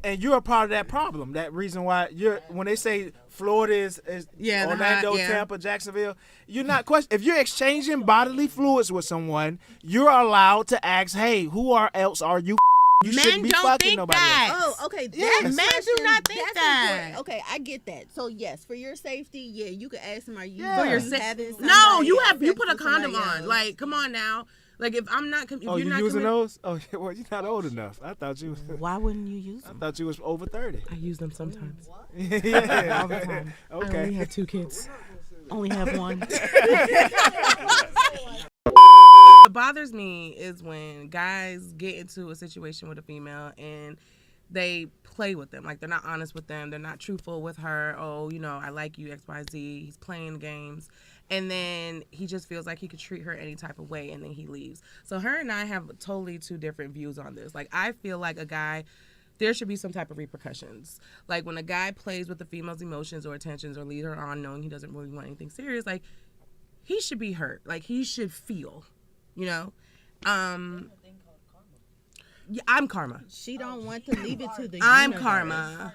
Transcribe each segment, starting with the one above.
and you're a part of that problem. That reason why when they say Florida is Orlando, Tampa, Jacksonville, you're not if you're exchanging bodily fluids with someone, you're allowed to ask, hey, who else are you? You shouldn't be fucking nobody else. Oh, okay. Yes. Men do not think that. Important. Okay, I get that. So yes, for your safety, you can ask them, are you for your having No, you put a condom on. Like, come on now. Like, if I'm not, if you're not using those? Oh, well, you're not old enough. I thought you. Why wouldn't you use them? I thought you was over 30. I use them sometimes. Yeah, all the time. Okay. I only have 2 kids. Only have one. What bothers me is when guys get into a situation with a female and they play with them. Like, they're not honest with them. They're not truthful with her. Oh, I like you, XYZ. He's playing games. And then he just feels like he could treat her any type of way, and then he leaves. So her and I have totally 2 different views on this. Like, I feel like a guy, there should be some type of repercussions. Like, when a guy plays with the female's emotions or attentions or lead her on knowing he doesn't really want anything serious, like, he should be hurt. Like, he should feel, Yeah, I'm karma. She don't want to leave it to the I'm universe. Karma.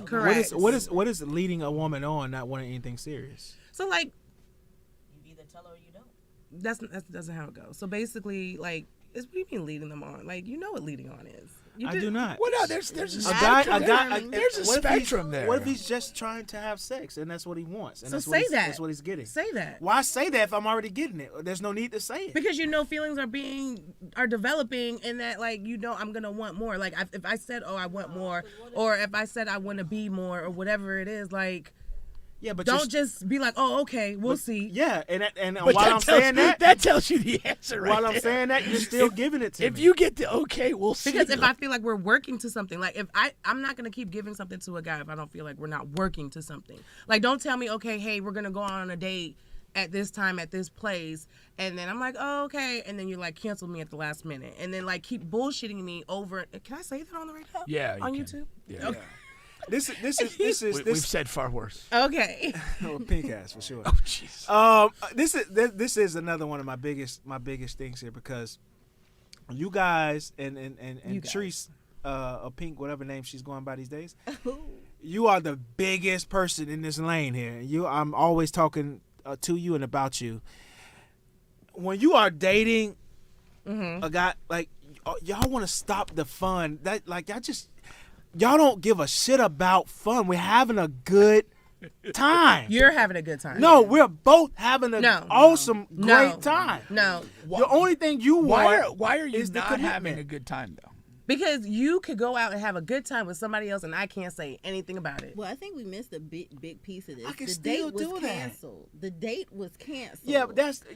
Correct. What is leading a woman on not wanting anything serious? So, like, you either tell her or you don't. that's how it goes. So basically, like, what do you mean leading them on? Like, you know what leading on is. I do not. Well, no, there's a There's a spectrum there. What if he's just trying to have sex and that's what he wants? And So that's that's what he's getting. Say that. Why say that if I'm already getting it? There's no need to say it. Because feelings are developing, and that, like, I'm gonna want more. Like, if I said, oh, I want more, or if I said I want to be more, or whatever it is, like. Yeah, but don't just be like, oh, okay, we'll see. Yeah, and while I'm saying that tells you the answer, right? While I'm saying that, you're still giving it to me. If you get the okay, we'll see. Because if I feel like we're working to something, like, if I'm not gonna keep giving something to a guy if I don't feel like we're not working to something. Like, don't tell me, okay, hey, we're gonna go on a date at this time at this place, and then I'm like, oh, okay, and then you like cancel me at the last minute, and then like keep bullshitting me over. Can I say that on the radio? Yeah, on you YouTube. Yeah. Okay. This is We've said far worse. Okay. Pink ass for sure. Oh jeez. This is another one of my biggest things here, because you guys and Treese, Pink, whatever name she's going by these days, you are the biggest person in this lane here. I'm always talking to you and about you. When you are dating a guy, like, y'all want to stop the fun. That, like, y'all don't give a shit about fun. We're having a good time. You're having a good time. No, we're both having an awesome, great time. No. The only thing you want why are you is the not commitment. having a good time, though? Because you could go out and have a good time with somebody else, and I can't say anything about it. Well, I think we missed a big piece of this. I can the still date was do that. canceled. The date was canceled.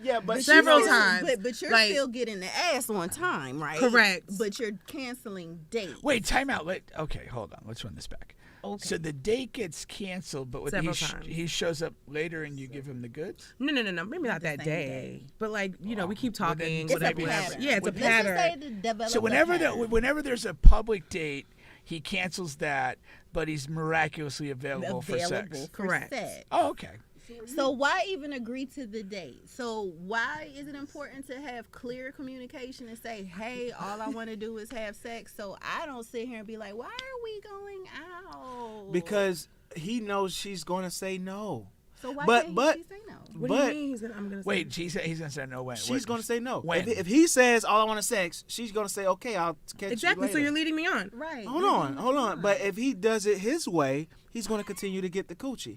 Yeah, but several times. But you're like, still getting the ass on time, right? Correct. But you're canceling dates. Wait, time out. Okay, hold on. Let's run this back. Okay. So the date gets canceled, but Several times. he shows up later and you give him the goods? No. Maybe not that day. But, like, we keep talking. It's whatever. a pattern. Yeah, it's a Let's pattern. just say to develop So a pattern. whenever there's a public date, he cancels that, but he's miraculously available for sex. Correct. sex. Oh, okay. So why even agree to the date? So why is it important to have clear communication and say, hey, all I want to do is have sex, so I don't sit here and be like, why are we going out? Because he knows she's going to say no. So why but can't she say no? What do you mean? I'm gonna say Wait, he's going to say no when? She's going to say no. When? If he says all I want is sex, she's going to say, okay, I'll catch exactly. you later. So you're leading me on. Right. Hold on. But if he does it his way, he's going to continue to get the coochie.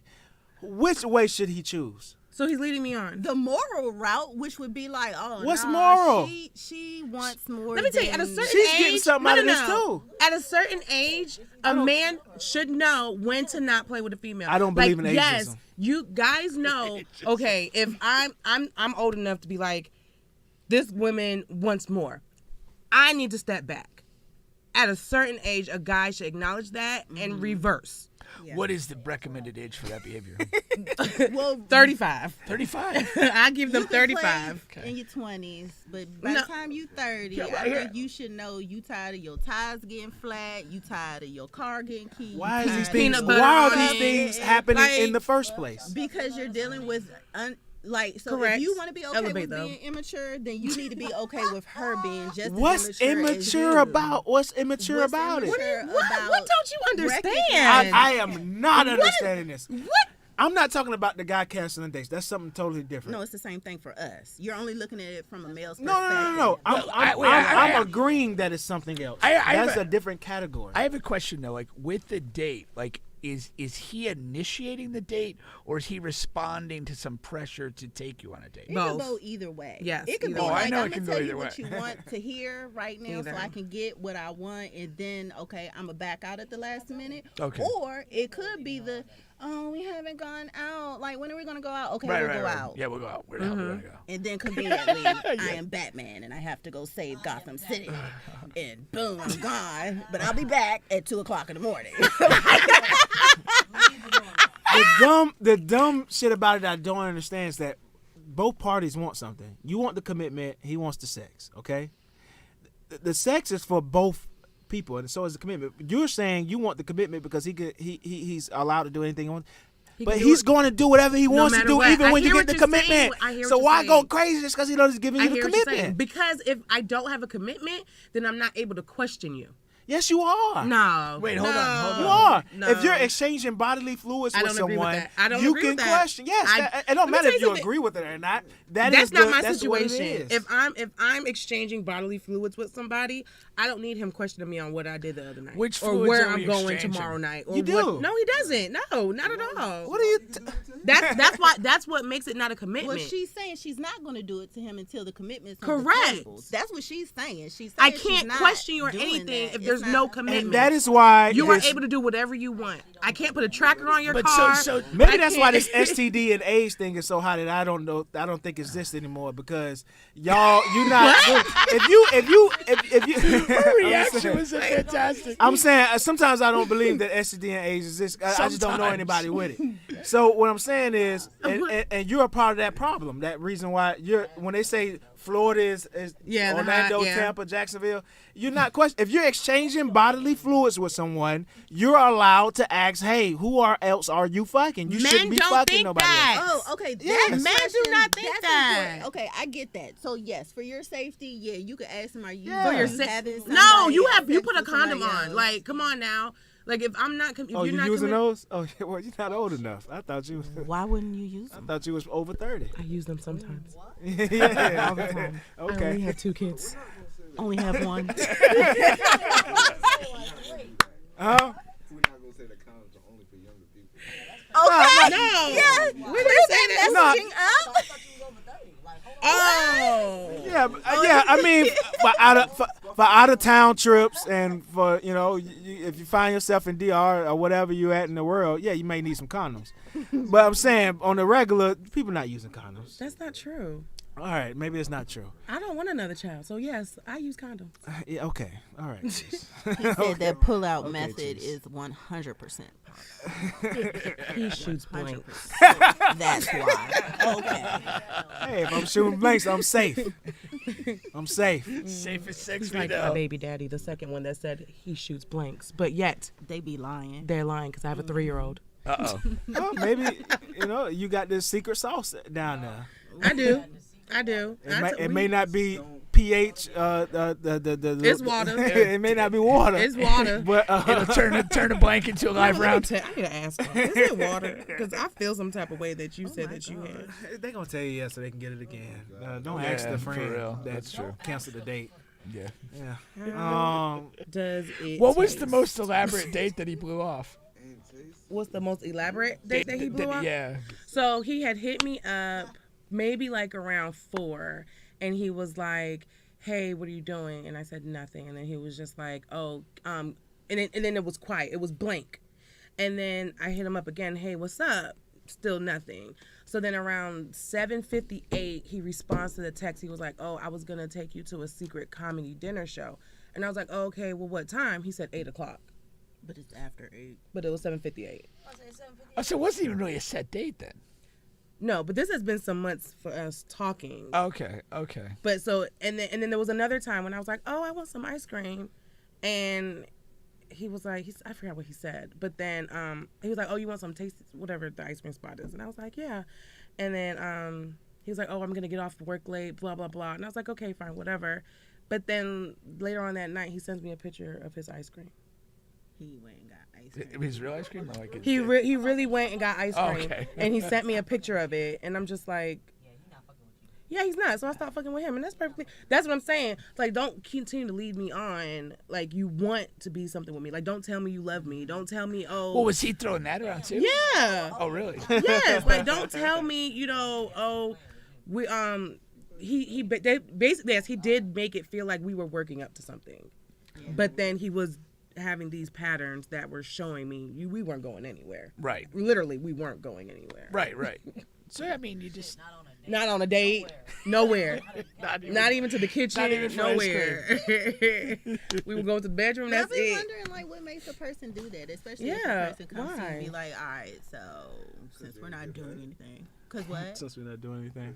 Which way should he choose? So he's leading me on. The moral route, which would be like, oh, what's nah, moral? She wants more. Let me tell you, at a certain She's age, getting something out of this too. At a certain age, a man should know when to not play with a female. I don't believe in ageism. Yes, you guys know. Okay, if I'm old enough to be like, this woman wants more, I need to step back. At a certain age, a guy should acknowledge that and reverse. Yeah. What is the recommended age for that behavior? Well, 35. 35? I give them you can 35. play in your 20s, but by the time you 30, I think you should know you tired of your tires getting flat, you tired of your car getting keyed. Why are these Peanut things? butter Why are on these it. things happening Like, in the first place? Because you're dealing with Like, so Correct. if you want to be okay Elevate, with though. being immature, then you need to be okay with her being just What's as immature as immature you. about? What's immature about it? What don't you understand? I am not understanding this. What? I'm not talking about the guy canceling dates. That's something totally different. No, it's the same thing for us. You're only looking at it from a male's No. perspective. I'm agreeing that it's something else. That's a different category. I have a question though. Like with the date, like is he initiating the date or is he responding to some pressure to take you on a date? It can go either way. Yes, it can either be way. like, I know I'm it can gonna go tell you either what way. you want to hear right now, so I can get what I want, and then I'm gonna back out at the last minute. Okay. Or it could be we haven't gone out. Like, when are we gonna go out? Okay, Right, we'll right, go right. out. Yeah, we'll go out. We're gonna go. And then conveniently, I am Batman, and I have to go save Gotham City, and boom, I'm gone. But I'll be back at 2:00 in the morning. The dumb shit about it I don't understand is that both parties want something. You want the commitment, he wants the sex, okay? The sex is for both people, and so is the commitment. You're saying you want the commitment because he's allowed to do anything he wants. But he's going to do whatever he wants to do, what. even I when you hear get the what you're commitment. saying. I hear So what why you're go saying. crazy just because he knows he's giving you the hear what you're saying. commitment? Because if I don't have a commitment, then I'm not able to question you. Yes, you are. No. Wait, hold on. You are. No. If you're exchanging bodily fluids I with don't agree with someone, that. I don't you agree can with that. question. Yes, it don't let me matter tell if you you something. agree with it or not. That's not my that's what it situation. is. If I'm exchanging bodily fluids with somebody, I don't need him questioning me on what I did the other night, Which or fluids where are I'm we going exchanging? tomorrow night. Or You do. What, no, he doesn't. No, not at all. What are you? That's what makes it not a commitment. Well, she's saying she's not going to do it to him until the commitment's Correct. on the table. That's what she's saying. She's saying I she's can't not question you or doing anything that. if there's It's no not- commitment. And that is why you are this- able to do whatever you want. I can't put a tracker on your But car. so Maybe I that's why can't- this STD and AIDS thing is so hot that I don't think exists anymore because y'all you not if you Her reaction was fantastic. I'm saying sometimes I don't believe that STD and AIDS exist. I just don't know Sometimes. anybody with it. So what I'm saying is, and you're a part of that problem. That reason why when they say Florida is Yeah, the Orlando, hot, yeah. Tampa, Jacksonville, you're not if you're exchanging bodily fluids with someone, you're allowed to ask, hey, who else are you fucking? You Men shouldn't be don't fucking think nobody that. else. Oh, okay. Yes. That Men do question, not think that's that. important. Okay, I get that. So yes, for your safety, yeah, you could ask him, are you Yeah. For your having No, somebody you have you sex put a with somebody condom on. else? Like, come on now. Like, if I'm not, if Oh, you're you not using commi- those? Oh, yeah, well, you're not old enough. I thought you. Why wouldn't you use them? I thought you was over 30. I use them sometimes. Yeah, All the time. I only okay. have 2 kids. Only have one. Huh? We're not gonna say the condoms are only for younger people. Okay. No. Yes. We didn't say that. No. Messaging up. Oh. Yeah, yeah. I mean, for out of town trips and for if you find yourself in DR or whatever you at in the world, yeah, you may need some condoms. But I'm saying on the regular, people not using condoms. That's not true. All right, maybe it's not true. I don't want another child. So, yes, I use condoms. Yeah, okay, all right. He said that pull-out Okay, method jeez. is 100%. He shoots blanks. That's why. Okay. Hey, if I'm shooting blanks, I'm safe. I'm safe. Safe as 6 He's feet like my up. baby daddy, the second one that said he shoots blanks. But yet, They be lying. they're lying because I have a 3-year-old. Uh-oh. Well, maybe you got this secret sauce down there. I do. I do. It may not be pH. The It's water. it may not be water. It's water. But It'll turn a blank into a live round. I need to ask him. Is it water? Because I feel some type of way that you said that you had. they're gonna tell you yes, so they can get it again. Don't Yeah, ask the for friend real. that That's true. cancel the date. Yeah. Yeah. Does it? What was the taste? most elaborate date that he blew off? What's the most elaborate date that he blew off? Yeah. So he had hit me up maybe like around 4, and he was like, "Hey, what are you doing?" And I said nothing, and then he was just like, "Oh, and then it was quiet. It was blank." And then I hit him up again, "Hey, what's up?" Still nothing. So then around 7:58, he responds to the text. He was like, "Oh, I was gonna take you to a secret comedy dinner show," and I was like, "Oh, okay, well, what time?" He said 8:00. But it's after 8. But it was 7:58. Oh, so it wasn't even really a set date then. No, but this has been some months for us talking. Okay. But so and then there was another time when I was like, "Oh, I want some ice cream," and he was like, I forgot what he said, but then he was like, oh, you want some taste, whatever the ice cream spot is, and I was like, yeah, and then he was like, oh, I'm gonna get off work late, blah blah blah, and I was like, okay, fine, whatever. But then later on that night, he sends me a picture of his ice cream. He went and got ice cream. His real ice cream, or like He really went and got ice cream, Okay. and he sent me a picture of it, and I'm just like, Yeah, he's not fucking with you. yeah, he's not. So I stopped fucking with him, and that's perfectly. That's what I'm saying. Like, don't continue to lead me on. Like, you want to be something with me. Like, don't tell me you love me. Don't tell me, oh. Well, was he throwing that around too? Yeah. Oh, really? Yes. Like, don't tell me, oh, we they basically, yes, he did make it feel like we were working up to something, but then he was having these patterns that were showing me we weren't going anywhere. Right. Literally, we weren't going anywere. Right. So I mean, you just Not on a date. Nowhere. Not even to the kitchen. Not even for nowhere. We would go to the bedroom. But I That's be it. wondering, like, what makes a person do that, especially Yeah, if the person comes to you and why? be like, all right, so since we're not doing anything, because what? Since we're not doing anything.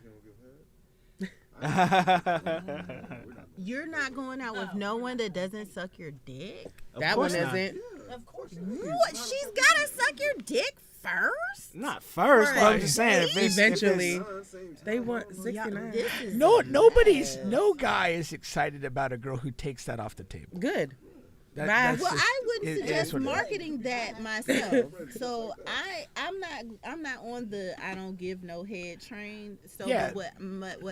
You're not going out with no one that doesn't suck your dick? That one course not. isn't. Of course. What? She's got to suck your dick first? Not first, but I'm Right. just saying. If it's, Eventually. Same They time. want Yeah, 69. this is no guy is excited about a girl who takes that off the table. Good. That- Bye. that's Well, just- I wouldn't it is suggest what it is. marketing that myself. So I'm not on the I don't give no head train. So Yeah. what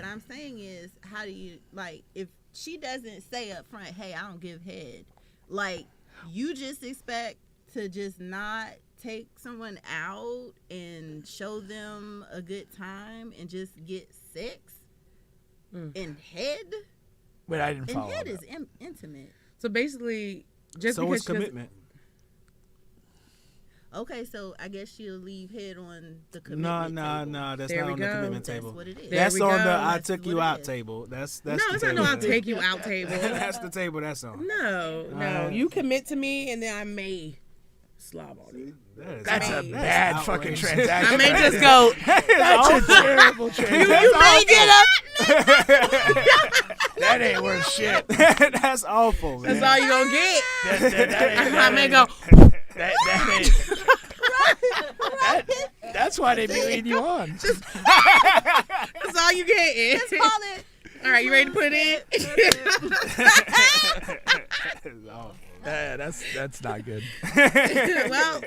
I'm saying is, how do you, like, if she doesn't say up front, hey, I don't give head, like, you just expect to just not take someone out and show them a good time and just get sex and head? But I didn't And follow head that. is intimate. So basically, just so because it's she doesn't- commitment. Okay, so I guess she'll leave head on the commitment No. table. That's There not we on the go. commitment That's table. what it is. There That's we on go. the I That's took you what it out is. table. That's No, the it's not table. no I'll take you out table. That's the table. That's on. No. You commit to me and then I may slob on you. That's a That's bad fucking outrageous. transaction. I may just go, That's a terrible transaction. you may get up. That ain't worth shit. That's awful, man. That's all you gonna get. I may go, That ain't. That's why they be leading you on. that's all you get. Let's call it. All right, you ready to put it That's awful. That's not good. in? Well,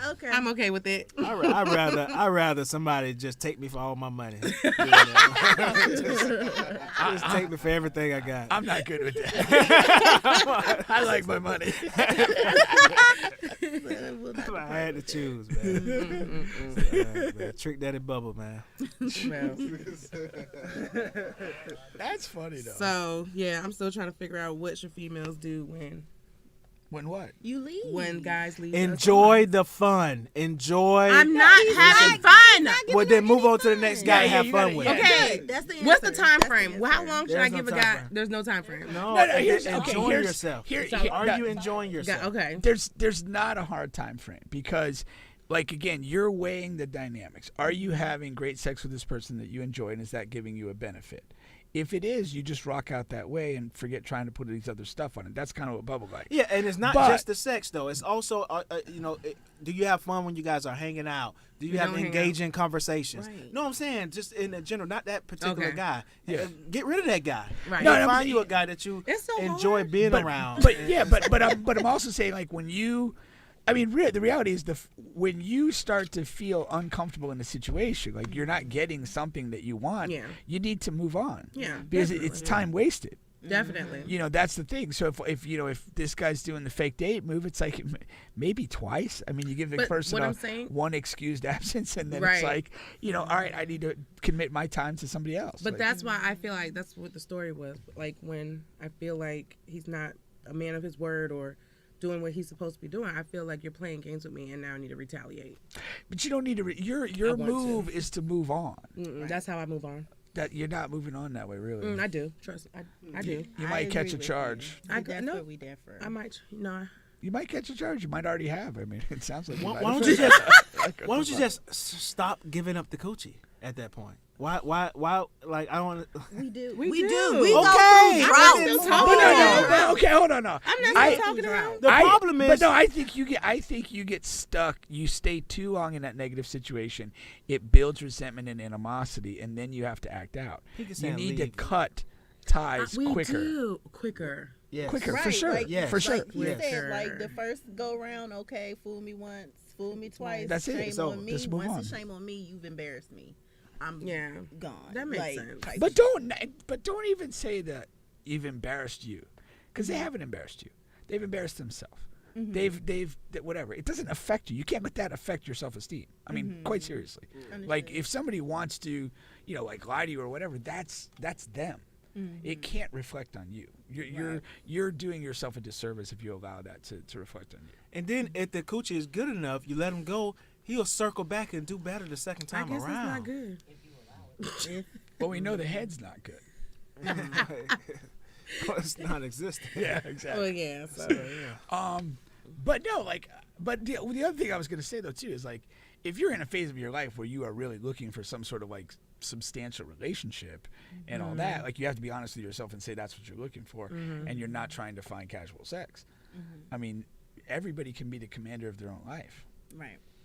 Okay. I'm okay with it. I'd rather somebody just take me for all my money. Just take me for everything I got. I'm not good with that. I like my money. I had to choose, man. Man. Trick Daddy Bubble, man. Well, That's funny though. so yeah, I'm still trying to figure out what should females do When what? You leave. when guys leave. Enjoy the fun. Enjoy. I'm not having fun. Well, then move on to the next guy Yeah, to have you fun gotta- with. yeah. Okay. Good. That's the answer. What's the time That's the frame? Well, how answer. long should There's I no give a time guy? frame. There's no time frame. No, Here's enjoy yourself. Are you enjoying yourself? Okay. There's not a hard time frame because, like, again, you're weighing the dynamics. Are you having great sex with this person that you enjoy, and is that giving you a benefit? If it is, you just rock out that way and forget trying to put these other stuff on it. That's kind of what Bubble like. Yeah, and it's not But- just the sex though. It's also, do you have fun when you guys are hanging out? Do you We have don't hang engaging conversations? Right. No, I'm saying just in general, not that particular Okay. guy. Yeah. Get rid of that guy. Right. No, No, no, find but- you a guy that you It's so enjoy hard. being But around. I'm also saying, like, when you, I mean, the reality is when you start to feel uncomfortable in a situation, like you're not getting something that you want, Yeah. you need to move on. Yeah, because definitely. it's time wasted. Definitely. You know, that's the thing. So if this guy's doing the fake date move, it's like maybe twice. I mean, you give the But person what I'm saying- one excused absence, and then Right. it's like, all right, I need to commit my time to somebody else. But Like, that's why I feel like that's what the story was. Like when I feel like he's not a man of his word or doing what he's supposed to be doing, I feel like you're playing games with me and now I need to retaliate. but you don't need to. Your I want move is to move on. That's how I move on. That you're not moving on that way, really. I do. Trust me. I do. You I might catch agree a with charge. you. I We go- differ, no. we differ. I might. No. You might catch a charge. You might already have. I mean, it sounds like. why might don't have. you just why don't you just stop giving up the coochie at that point? Why? Like I don't. We do. We We do. do. We Okay. go through droughts. I'm still But talking no, about okay, hold on. No. I'm not I- still talking about. The problem is, but no, I think you get stuck. You stay too long in that negative situation. It builds resentment and animosity, and then you have to act out. He can You say need to leave. cut ties We quicker. do quicker. Yes. Quicker. Right, For sure. like, Yes. For sure. Like you Yes. said, like the first go round, okay, fool me once, fool me twice. That's it. Shame So, on me. just move Once on. it's shame on me, you've embarrassed me. I'm gone. That makes Like, sense. type But shit. don't even say that you've embarrassed you, because they haven't embarrassed you. They've embarrassed themselves. They've whatever. It doesn't affect you. You can't let that affect your self-esteem. I mean, quite seriously. Like if somebody wants to, like lie to you or whatever, that's them. It can't reflect on you. You're doing yourself a disservice if you allow that to reflect on you. And then if the coochie is good enough, you let him go. He'll circle back and do better the second I time guess around. it's not good. But we know the head's not good. Well, it's non-existent. Yeah, exactly. Well, yeah. So But no, but the other thing I was gonna say though too is like, if you're in a phase of your life where you are really looking for some sort of like substantial relationship and all that, like you have to be honest with yourself and say that's what you're looking for, and you're not trying to find casual sex. I mean, everybody can be the commander of their own life. Right.